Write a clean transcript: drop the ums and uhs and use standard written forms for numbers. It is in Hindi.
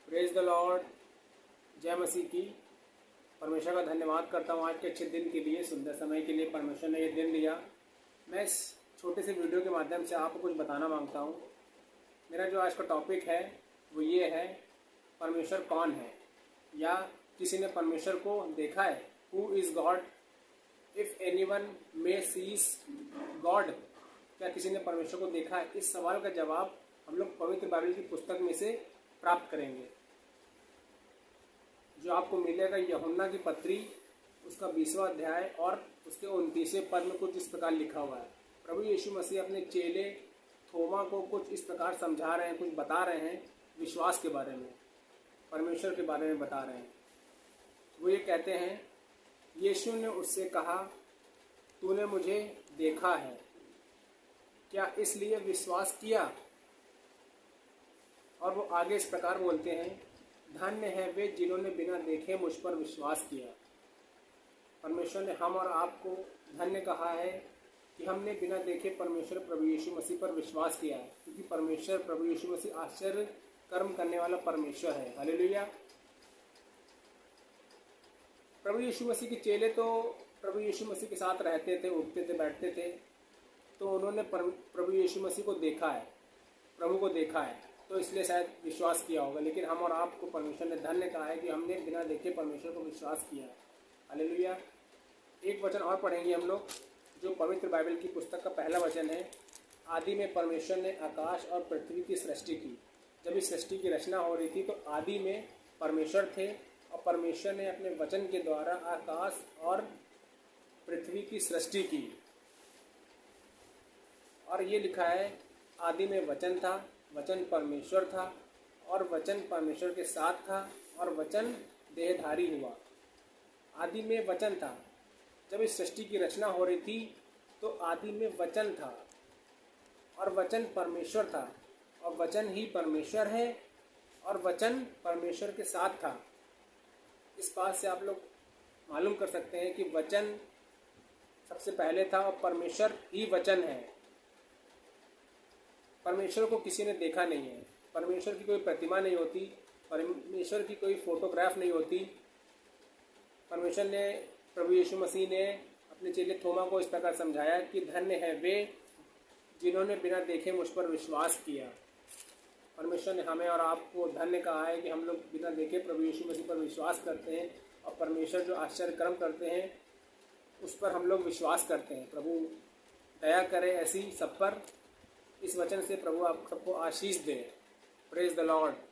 Praise the Lord. जय मसीह की। परमेश्वर का धन्यवाद करता हूँ आज के अच्छे दिन के लिए, सुंदर समय के लिए परमेश्वर ने ये दिन दिया। मैं इस छोटे से वीडियो के माध्यम से आपको कुछ बताना मांगता हूँ। मेरा जो आज का टॉपिक है वो ये है, परमेश्वर कौन है, या किसी ने परमेश्वर को देखा है। Who is God? If anyone may sees God? क्या किसी ने परमेश्वर को देखा है? इस सवाल का जवाब हम लोग पवित्र बाइबल की पुस्तक में से प्राप्त करेंगे, जो आपको मिलेगा यूहन्ना की पत्री, उसका 20वां अध्याय और उसके 29वें पद में कुछ इस प्रकार लिखा हुआ है। प्रभु यीशु मसीह अपने चेले थोमा को कुछ इस प्रकार समझा रहे हैं, कुछ बता रहे हैं विश्वास के बारे में, परमेश्वर के बारे में बता रहे हैं। वो ये कहते हैं, यीशु ने उससे कहा, तूने मुझे देखा है, क्या इसलिए विश्वास किया? और वो आगे इस प्रकार बोलते हैं, धन्य है वे जिन्होंने बिना देखे मुझ पर विश्वास किया। परमेश्वर ने हम और आपको धन्य कहा है कि हमने बिना देखे परमेश्वर प्रभु यीशु मसीह पर विश्वास किया है, क्योंकि परमेश्वर प्रभु यीशु मसीह आश्चर्य कर्म करने वाला परमेश्वर है। हालेलुया। प्रभु यीशु मसीह के चेले तो प्रभु यीशु मसीह के साथ रहते थे, उठते थे, बैठते थे, तो उन्होंने प्रभु यीशु मसीह को देखा है, प्रभु को देखा है, तो इसलिए शायद विश्वास किया होगा। लेकिन हम और आपको परमेश्वर ने धन्य कहा है कि हमने बिना देखे परमेश्वर को विश्वास किया है। हालेलुया। एक वचन और पढ़ेंगे हम लोग, जो पवित्र बाइबल की पुस्तक का पहला वचन है। आदि में परमेश्वर ने आकाश और पृथ्वी की सृष्टि की। जब इस सृष्टि की रचना हो रही थी तो आदि में परमेश्वर थे, और परमेश्वर ने अपने वचन के द्वारा आकाश और पृथ्वी की सृष्टि की। और ये लिखा है, आदि में वचन था, वचन परमेश्वर था, और वचन परमेश्वर के साथ था, और वचन देहधारी हुआ। आदि में वचन था। जब इस सृष्टि की रचना हो रही थी तो आदि में वचन था, और वचन परमेश्वर था, और वचन ही परमेश्वर है, और वचन परमेश्वर के साथ था। इस बात से आप लोग मालूम कर सकते हैं कि वचन सबसे पहले था, और परमेश्वर ही वचन है। परमेश्वर को किसी ने देखा नहीं है, परमेश्वर की कोई प्रतिमा नहीं होती, परमेश्वर की कोई फोटोग्राफ नहीं होती। परमेश्वर ने, प्रभु यीशु मसीह ने अपने चेले थोमा को इस प्रकार समझाया कि धन्य है वे जिन्होंने बिना देखे मुझ पर विश्वास किया। परमेश्वर ने हमें और आपको धन्य कहा है कि हम लोग बिना देखे प्रभु यीशु मसीह पर विश्वास करते हैं, और परमेश्वर जो आश्चर्य कर्म करते हैं उस पर हम लोग विश्वास करते हैं। प्रभु दया करे ऐसी सब पर। इस वचन से प्रभु आप सबको आशीष दे। Praise the Lord.